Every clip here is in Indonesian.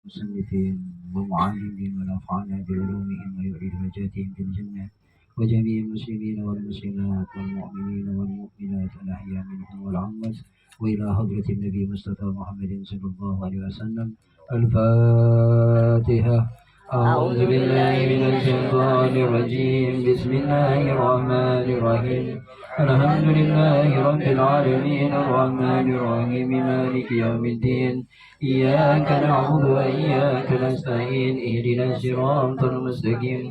المصنفين ومعلمين ونفعنا بعلومهم ويعيد درجاتهم في الجنة وجميع المسلمين والمسلمات والمؤمنين والمؤمنات الأحياء منهم والأموات وإلى حضرة النبي مصطفى محمد صلى الله عليه وسلم. الفاتحة. أعوذ بالله من الشيطان الرجيم. بسم الله الرحمن الرحيم. الحمد لله رب العالمين الرحمن الرحيم مالك يوم الدين. إياك نعبد وإياك نستعين. اهدنا الصراط المستقيم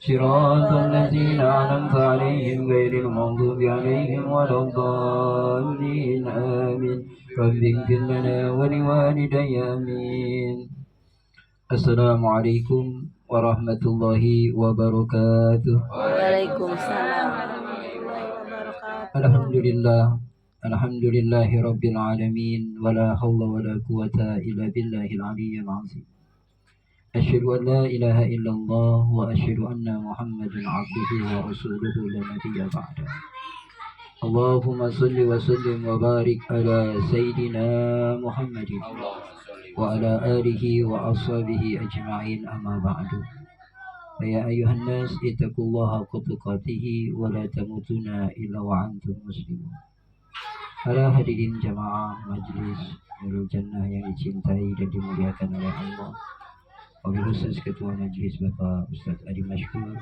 صراط الذين أنعمت عليهم غير المغضوب عليهم ولا الضالين آمين. رب اغفر لنا ولوالدي آمين. Assalamualaikum warahmatullahi wabarakatuh. Waalaikumsalam. Alhamdulillahi rabbil alamin. Wala hawla wala quwata illa billahil aliyyil azim. Asyhadu an la ilaha illallah wa asyhadu anna Muhammadan abduhu wa rasuluhu la nabiyya ba'da. Allahumma salli wa sallim wa barik ala sayyidina Muhammadin wa ala alihi wa ashabihi ajma'in, amma ba'du. Ya ayuhan nas ittaqullaha haqqa tuqatih wa la tamutunna illa wa antum muslimun. Para hadirin jamaah majlis Nurul Jannah yang dicintai dan dimuliakan oleh Allah. Wabil khusus Ketua Majlis Bapak Ustadz Adi Mashkur,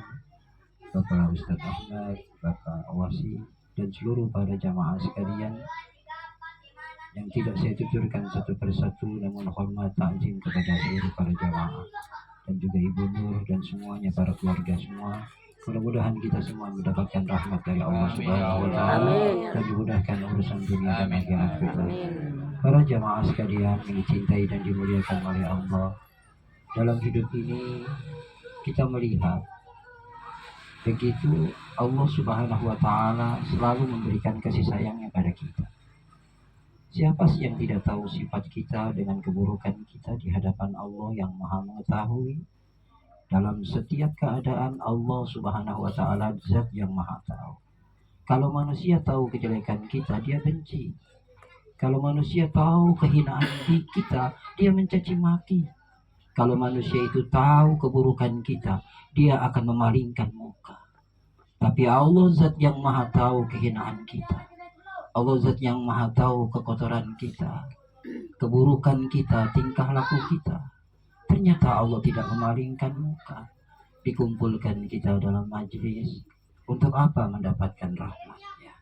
Bapak Ustadz Ahmad, Bapak Awasi, dan seluruh para jamaah sekalian yang tidak saya tuturkan satu persatu, namun hormat takzim kepada seluruh para jamaah dan juga Ibu Nur dan semuanya, para keluarga semua. Mudah-mudahan kita semua mendapatkan rahmat dari Allah Subhanahu wa Ta'ala dan dimudahkan urusan dunia dan akhirat kita. Para jamaah sekalian yang dicintai dan dimuliakan oleh Allah, dalam hidup ini kita melihat begitu Allah Subhanahu wa Ta'ala selalu memberikan kasih sayangnya pada kita. Siapa sih yang tidak tahu sifat kita dengan keburukan kita di hadapan Allah yang Maha mengetahui? Dalam setiap keadaan Allah Subhanahu wa Ta'ala zat yang Maha tahu. Kalau manusia tahu kejelekan kita, dia benci. Kalau manusia tahu kehinaan kita, dia mencaci maki. Kalau manusia itu tahu keburukan kita, dia akan memalingkan muka. Tapi Allah zat yang Maha tahu kehinaan kita. Allah zat yang Maha tahu kekotoran kita, keburukan kita, tingkah laku kita. Ternyata Allah tidak memalingkan muka. Dikumpulkan kita dalam majlis. Untuk apa? Mendapatkan rahmatnya.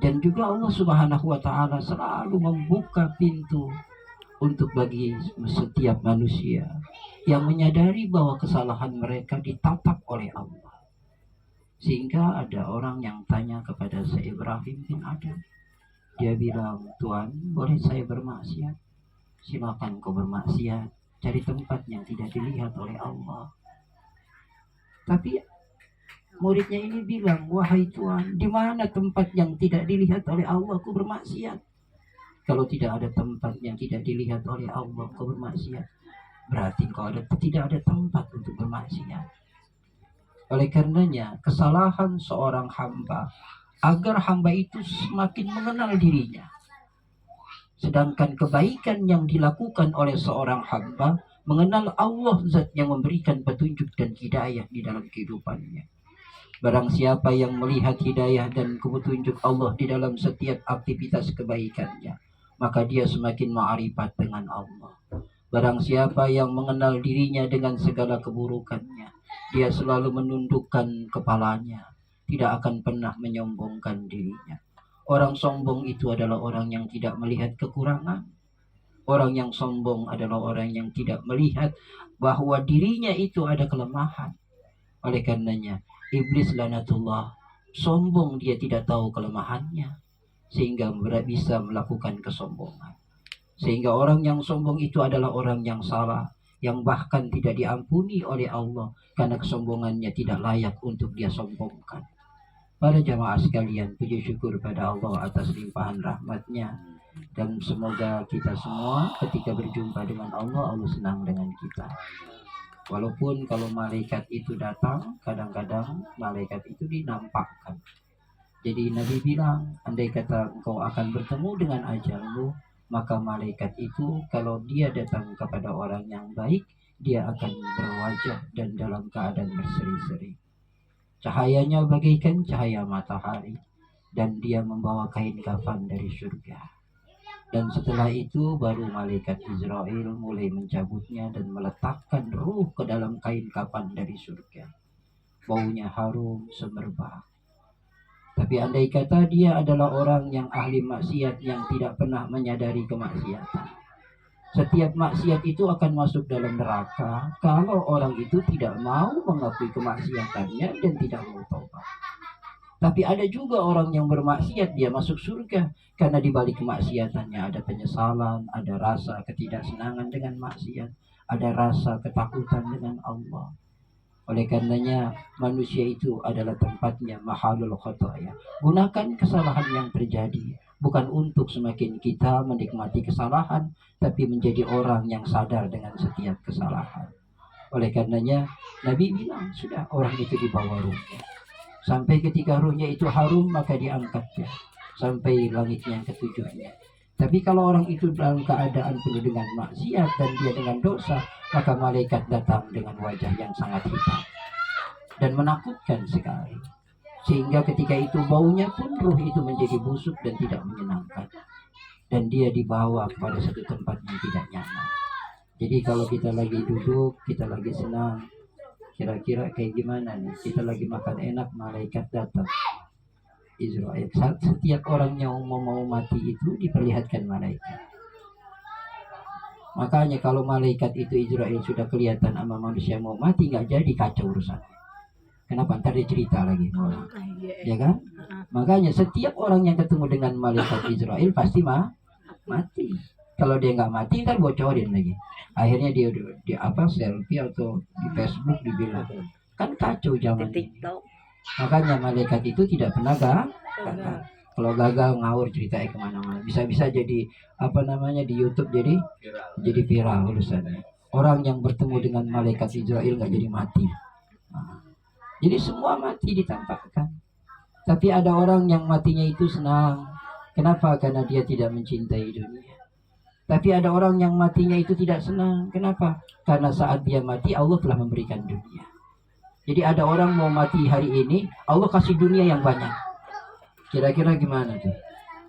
Dan juga Allah Subhanahu wa Ta'ala selalu membuka pintu untuk bagi setiap manusia yang menyadari bahwa kesalahan mereka ditatap oleh Allah. Sehingga ada orang yang tanya kepada Syekh Ibrahim bin Adam. Dia bilang, Tuhan, boleh saya bermaksiat? Silakan kau bermaksiat. Cari tempat yang tidak dilihat oleh Allah. Tapi muridnya ini bilang, wahai Tuhan, di mana tempat yang tidak dilihat oleh Allah, aku bermaksiat? Kalau tidak ada tempat yang tidak dilihat oleh Allah, kau bermaksiat, berarti tidak ada tempat untuk bermaksiat. Oleh karenanya, kesalahan seorang hamba agar hamba itu semakin mengenal dirinya. Sedangkan kebaikan yang dilakukan oleh seorang hamba mengenal Allah zat yang memberikan petunjuk dan hidayah di dalam kehidupannya. Barang siapa yang melihat hidayah dan petunjuk Allah di dalam setiap aktivitas kebaikannya, maka dia semakin ma'rifat dengan Allah. Barang siapa yang mengenal dirinya dengan segala keburukannya, dia selalu menundukkan kepalanya, tidak akan pernah menyombongkan dirinya. Orang sombong itu adalah orang yang tidak melihat kekurangan. Orang yang sombong adalah orang yang tidak melihat bahwa dirinya itu ada kelemahan. Oleh karenanya, iblis lanatullah sombong, dia tidak tahu kelemahannya, sehingga bisa melakukan kesombongan. Sehingga orang yang sombong itu adalah orang yang salah, yang bahkan tidak diampuni oleh Allah karena kesombongannya tidak layak untuk dia sombongkan. Para jamaah sekalian, puji syukur pada Allah atas limpahan rahmatnya, dan semoga kita semua ketika berjumpa dengan Allah, Allah senang dengan kita. Walaupun kalau malaikat itu datang, kadang-kadang malaikat itu dinampakkan. Jadi Nabi bilang, andai kata engkau akan bertemu dengan ajalmu, maka malaikat itu kalau dia datang kepada orang yang baik, dia akan berwajah dan dalam keadaan berseri-seri. Cahayanya bagaikan cahaya matahari, dan dia membawa kain kafan dari surga. Dan setelah itu baru malaikat Israel mulai mencabutnya dan meletakkan ruh ke dalam kain kafan dari surga. Baunya harum semerbak. Tapi andai kata dia adalah orang yang ahli maksiat yang tidak pernah menyadari kemaksiatan, setiap maksiat itu akan masuk dalam neraka kalau orang itu tidak mau mengakui kemaksiatannya dan tidak mau taubat. Tapi ada juga orang yang bermaksiat dia masuk surga karena di balik kemaksiatannya ada penyesalan, ada rasa ketidaksenangan dengan maksiat, ada rasa ketakutan dengan Allah. Oleh karenanya manusia itu adalah tempatnya mahalul khotoya. Gunakan kesalahan yang terjadi bukan untuk semakin kita menikmati kesalahan, tapi menjadi orang yang sadar dengan setiap kesalahan. Oleh karenanya Nabi bilang sudah orang itu dibawa ruhnya. Sampai ketika ruhnya itu harum maka diangkatnya sampai langit yang ketujuhnya. Tapi kalau orang itu dalam keadaan penuh dengan maksiat dan dia dengan dosa, maka malaikat datang dengan wajah yang sangat hitam dan menakutkan sekali. Sehingga ketika itu baunya pun ruh itu menjadi busuk dan tidak menyenangkan. Dan dia dibawa kepada satu tempat yang tidak nyaman. Jadi kalau kita lagi duduk, kita lagi senang, kira-kira kayak gimana nih? Kita lagi makan enak, malaikat datang. Israel. Setiap orang yang mau mati itu diperlihatkan malaikat. Makanya kalau malaikat itu Israel sudah kelihatan sama manusia mau mati, nggak jadi kacau urusan. Kenapa? Ntar dia cerita lagi. Ya kan? Makanya setiap orang yang ketemu dengan malaikat Israel pasti mati. Kalau dia nggak mati, ntar bocorin lagi. Akhirnya dia selfie atau di Facebook dibilang kan kacau zaman ini. Makanya malaikat itu tidak pernah gagal. Kalau gagal ngawur ceritanya kemana-mana. Bisa-bisa jadi di YouTube jadi viral urusannya. Orang yang bertemu dengan malaikat Israel nggak jadi mati. Jadi semua mati ditampakkan. Tapi ada orang yang matinya itu senang. Kenapa? Karena dia tidak mencintai dunia. Tapi ada orang yang matinya itu tidak senang. Kenapa? Karena saat dia mati Allah telah memberikan dunia. Jadi ada orang mau mati hari ini, Allah kasih dunia yang banyak. Kira-kira gimana tuh?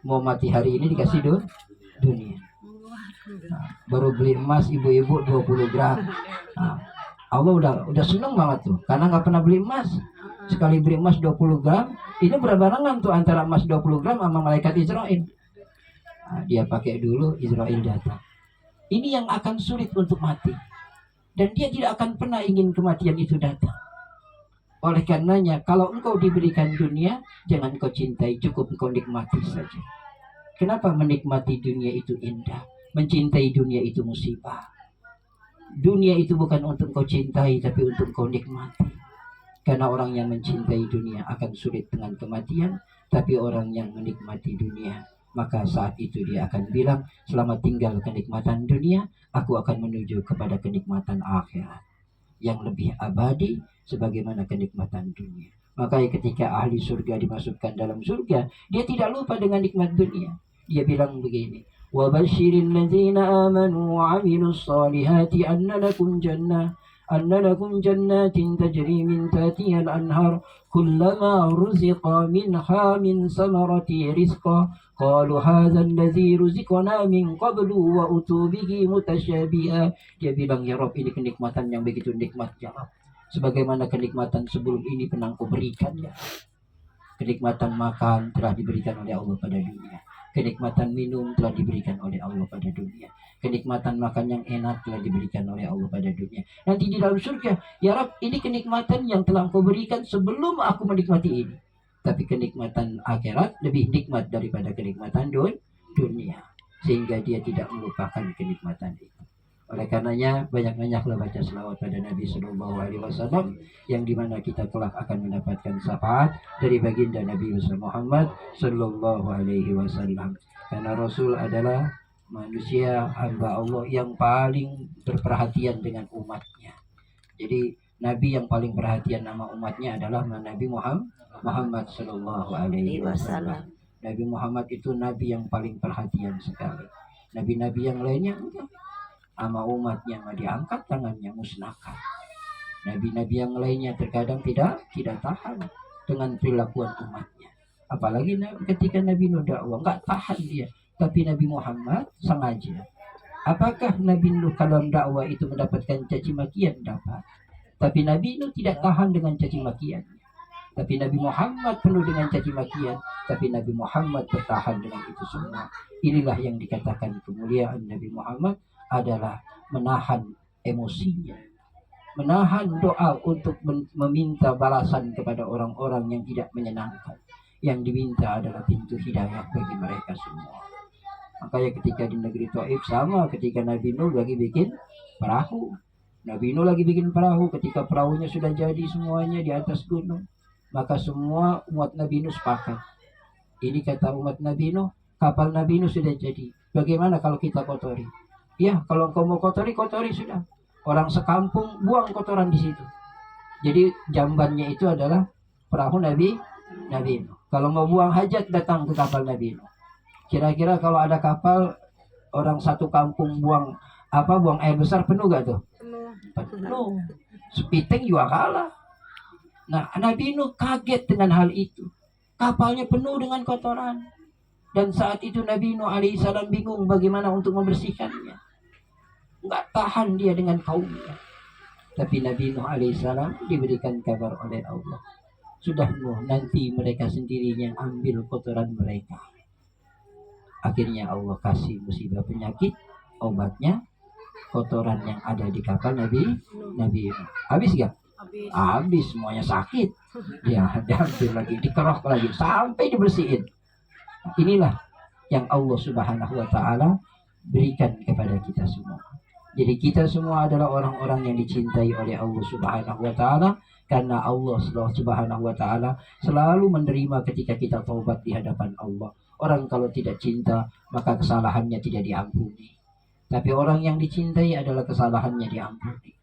Mau mati hari ini dikasih dunia. Baru beli emas ibu-ibu 20 gram. Allah udah seneng banget tuh. Karena nggak pernah beli emas. Sekali beli emas 20 gram, ini berbarengan tuh antara emas 20 gram sama malaikat Israel. Dia pakai dulu, Israel datang. Ini yang akan sulit untuk mati. Dan dia tidak akan pernah ingin kematian itu datang. Oleh karenanya, kalau engkau diberikan dunia, jangan kau cintai, cukup engkau nikmati saja. Kenapa menikmati dunia itu indah? Mencintai dunia itu musibah. Dunia itu bukan untuk kau cintai, tapi untuk kau nikmati. Karena orang yang mencintai dunia akan sulit dengan kematian, tapi orang yang menikmati dunia, maka saat itu dia akan bilang, selamat tinggal kenikmatan dunia, aku akan menuju kepada kenikmatan akhirat yang lebih abadi sebagaimana kenikmatan dunia. Maka ketika ahli surga dimasukkan dalam surga, dia tidak lupa dengan nikmat dunia. Dia bilang begini, wa basyiril ladzina amanu wa 'amilus solihati anna lakum jannatin tajri min tahtiha al-anhar kullama ruziqa minha min samarati rizqa qalu hadza allazi ruziqna min qablu wa utubihi mutasyabiha. Dia bilang, ya Rabb, ini kenikmatan yang begitu nikmat ya Rabb, sebagaimana kenikmatan sebelum ini pernah Kau berikan ya. Kenikmatan makan telah diberikan oleh Allah pada dunia. Kenikmatan minum telah diberikan oleh Allah pada dunia. Kenikmatan makan yang enak telah diberikan oleh Allah pada dunia. Nanti di dalam surga, ya Rabb, ini kenikmatan yang telah Kau berikan sebelum aku menikmati ini. Tapi kenikmatan akhirat lebih nikmat daripada kenikmatan dunia. Sehingga dia tidak melupakan kenikmatan itu. Oleh karenanya banyak-banyaklah baca selawat pada Nabi Sallallahu Alaihi Wasallam, yang dimana kita kelak akan mendapatkan syafaat dari baginda Nabi Muhammad Sallallahu Alaihi Wasallam. Karena Rasul adalah manusia hamba Allah yang paling berperhatian dengan umatnya. Jadi Nabi yang paling perhatian sama umatnya adalah Nabi Muhammad Sallallahu Alaihi Wasallam. Nabi Muhammad itu Nabi yang paling perhatian sekali. Nabi-nabi yang lainnya enggak. Sama umatnya mah diangkat tangannya, musnahkan. Nabi-nabi yang lainnya terkadang tidak tahan dengan perilakuan umatnya. Apalagi ketika Nabi Nuh dakwah, enggak tahan dia. Tapi Nabi Muhammad sengaja. Apakah Nabi Nuh kalau dakwah itu mendapatkan caci makian? Dapat. Tapi Nabi Nuh tidak tahan dengan caci makian. Tapi Nabi Muhammad penuh dengan caci makian. Tapi Nabi Muhammad bertahan dengan itu semua. Inilah yang dikatakan kemuliaan Nabi Muhammad adalah menahan emosinya, menahan doa untuk meminta balasan kepada orang-orang yang tidak menyenangkan. Yang diminta adalah pintu hidayah bagi mereka semua. Makanya ketika di negeri Taif sama, ketika Nabi Nuh lagi bikin perahu. Nabi Nuh lagi bikin perahu, ketika perahunya sudah jadi semuanya di atas gunung, maka semua umat Nabi Nuh sepakat. Ini kata umat Nabi Nuh, kapal Nabi Nuh sudah jadi. Bagaimana kalau kita kotori? Ya, kalau kau mau kotori, kotori sudah. Orang sekampung buang kotoran di situ. Jadi jambannya itu adalah perahu Nabi Nuh. Kalau mau buang hajat, datang ke kapal Nabi Nuh. Kira-kira kalau ada kapal orang satu kampung buang air besar, penuh gak tuh? Penuh. Sepiting juga kalah. Nah, Nabi Nuh kaget dengan hal itu. Kapalnya penuh dengan kotoran. Dan saat itu Nabi Nuh alaihissalam bingung bagaimana untuk membersihkannya. Enggak tahan dia dengan kaumnya. Tapi Nabi Nuh alaihissalam diberikan kabar oleh Allah. Sudah Nuh, nanti mereka sendiri yang ambil kotoran mereka. Akhirnya Allah kasih musibah penyakit, obatnya kotoran yang ada di kapal Nabi Nuh. Habis gak? Habis, semuanya sakit. Ya, diambil lagi, dikerok lagi sampai dibersihin. Inilah yang Allah Subhanahu wa taala berikan kepada kita semua. Jadi kita semua adalah orang-orang yang dicintai oleh Allah Subhanahu wa taala, karena Allah Subhanahu wa taala selalu menerima ketika kita taubat di hadapan Allah. Orang kalau tidak cinta, maka kesalahannya tidak diampuni. Tapi orang yang dicintai adalah kesalahannya diampuni.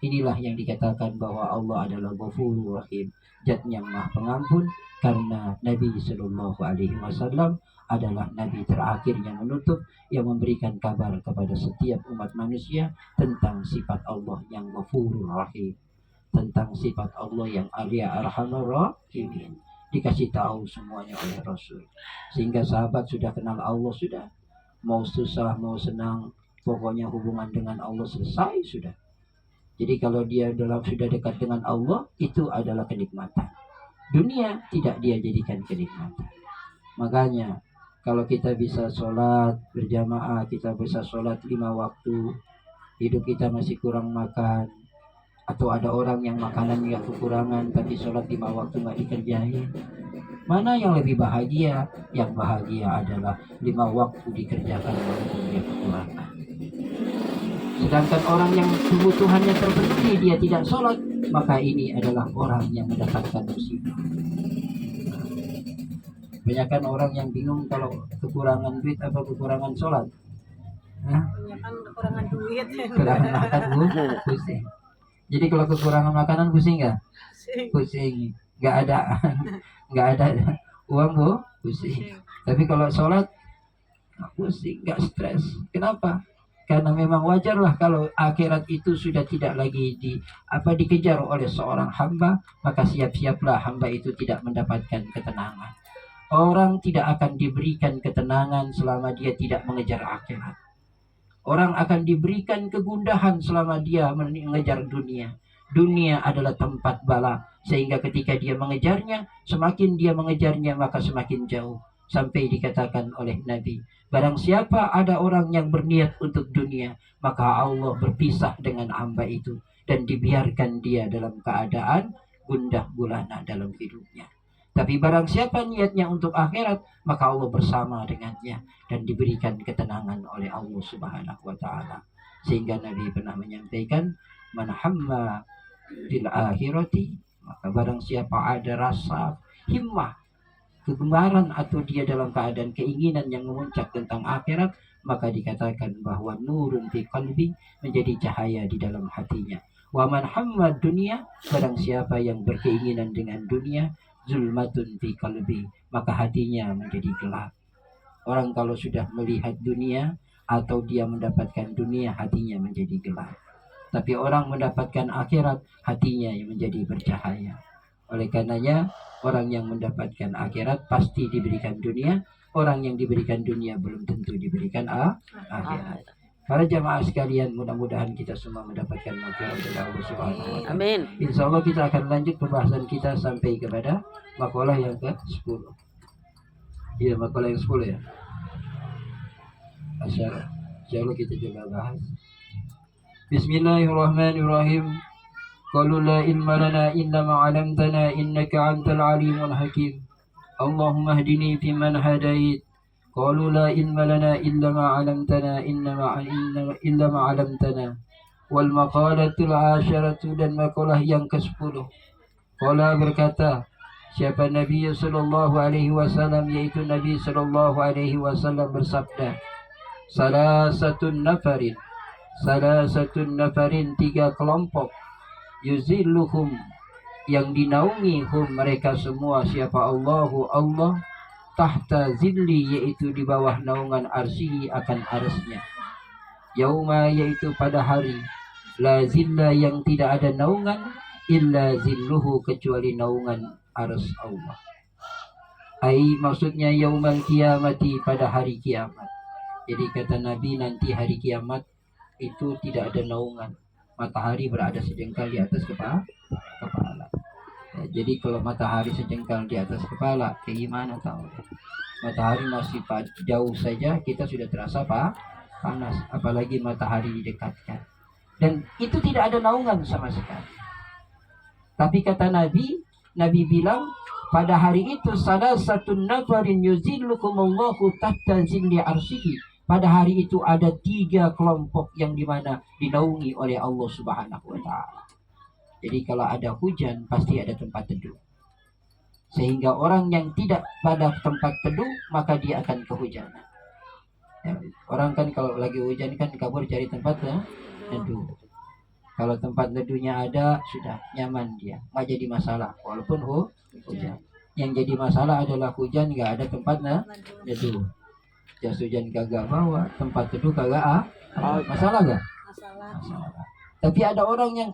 Inilah yang dikatakan bahwa Allah adalah Ghafurur Rahim, Zat yang Maha Pengampun, karena Nabi Shallallahu Alaihi Wasallam adalah Nabi terakhir yang menutup, yang memberikan kabar kepada setiap umat manusia tentang sifat Allah yang Ghafurur Rahim, tentang sifat Allah yang Alia Arhamur Rahimin. Dikasih tahu semuanya oleh Rasul, sehingga sahabat sudah kenal Allah sudah. Mau susah mau senang, pokoknya hubungan dengan Allah selesai sudah. Jadi kalau dia sudah dekat dengan Allah, itu adalah kenikmatan. Dunia tidak dia jadikan kenikmatan. Makanya kalau kita bisa sholat berjamaah, kita bisa sholat 5 waktu, hidup kita masih kurang makan, atau ada orang yang makanannya kekurangan tapi sholat 5 waktu nggak dikerjain, mana yang lebih bahagia? Yang bahagia adalah 5 waktu dikerjakan walaupun dia kekurangan. Sedangkan orang yang kebutuhannya terpenuhi dia tidak sholat, maka ini adalah orang yang mendapatkan musibah. Banyakan orang yang bingung kalau kekurangan duit apa kekurangan sholat. Banyakan kekurangan duit. Kekurangan makan pusing. Jadi kalau kekurangan makanan pusing nggak? Pusing. Nggak ada uang pusing. Tapi kalau sholat pusing, nggak stres. Kenapa? Karena memang wajarlah kalau akhirat itu sudah tidak lagi dikejar oleh seorang hamba, maka siap-siaplah hamba itu tidak mendapatkan ketenangan. Orang tidak akan diberikan ketenangan selama dia tidak mengejar akhirat. Orang akan diberikan kegundahan selama dia mengejar dunia. Dunia adalah tempat bala, sehingga ketika dia mengejarnya, semakin dia mengejarnya maka semakin jauh. Sampai dikatakan oleh Nabi, barang siapa ada orang yang berniat untuk dunia, maka Allah berpisah dengan hamba itu dan dibiarkan dia dalam keadaan gundah gulana dalam hidupnya. Tapi barang siapa niatnya untuk akhirat, maka Allah bersama dengannya dan diberikan ketenangan oleh Allah Subhanahu wa taala. Sehingga Nabi pernah menyampaikan, man hamma fil akhirati, maka barang siapa ada rasa himmah, kegemaran, atau dia dalam keadaan keinginan yang memuncak tentang akhirat, maka dikatakan bahwa nurun fi qalbi, menjadi cahaya di dalam hatinya. Wa man hamma dunia, barang siapa yang berkeinginan dengan dunia, zulmatun fi qalbi, maka hatinya menjadi gelap. Orang kalau sudah melihat dunia, atau dia mendapatkan dunia, hatinya menjadi gelap. Tapi orang mendapatkan akhirat, hatinya yang menjadi bercahaya. Oleh karenanya, orang yang mendapatkan akhirat pasti diberikan dunia. Orang yang diberikan dunia belum tentu diberikan akhirat. Para jamaah sekalian, mudah-mudahan kita semua mendapatkan makhluk dari Allah Subhanahu wa Ta'ala. Amin. Insya Allah kita akan lanjut pembahasan kita sampai kepada makalah yang ke-10. Iya, makalah yang 10 ya. Insya Allah kita coba bahas. Bismillahirrahmanirrahim. Qalu la ilma lana illa ma 'allamtana innaka antal alimul hakim. Allahumma hdini fi man hadait. Qalu la ilma lana illa ma 'allamtana illa ma 'allamtana. Wal maqalatul 'asharatu, dan makalah yang ke-10. Qala berkata siapa Nabi sallallahu alaihi wasallam, yaitu Nabi sallallahu alaihi wasallam bersabda, salasatun nafarin, 3 kelompok, yuzilluhum, yang dinaungi hum mereka semua, siapa Allahu Allah, tahta zilli, yaitu di bawah naungan arsy, akan arsy-Nya. Yauma, yaitu pada hari, la zilla, yang tidak ada naungan, illa zilluhu, kecuali naungan arsy Allah. Ai, maksudnya yaumal kiamati, pada hari kiamat. Jadi kata Nabi, nanti hari kiamat itu tidak ada naungan. Matahari berada sejengkal di atas kepala. Ya, jadi kalau matahari sejengkal di atas kepala, kayak gimana tahu? Matahari masih jauh saja kita sudah terasa panas, apalagi matahari didekatkan. Dan itu tidak ada naungan sama sekali. Tapi kata Nabi bilang pada hari itu, salasatun nafarin yuzillukumullahu tahta zilli arsyihi. Pada hari itu ada 3 kelompok yang dimana dinaungi oleh Allah Subhanahu wa Ta'ala. Jadi kalau ada hujan pasti ada tempat teduh. Sehingga orang yang tidak pada tempat teduh maka dia akan kehujanan. Ya, orang kan kalau lagi hujan kan kabur cari tempat teduh. Kalau tempat teduhnya ada, sudah nyaman dia, nggak jadi masalah walaupun hujan. Yang jadi masalah adalah hujan nggak ada tempat teduh. Jas hujan kagak bawa, tempat teduh kagak masalah gak? Masalah. Tapi ada orang yang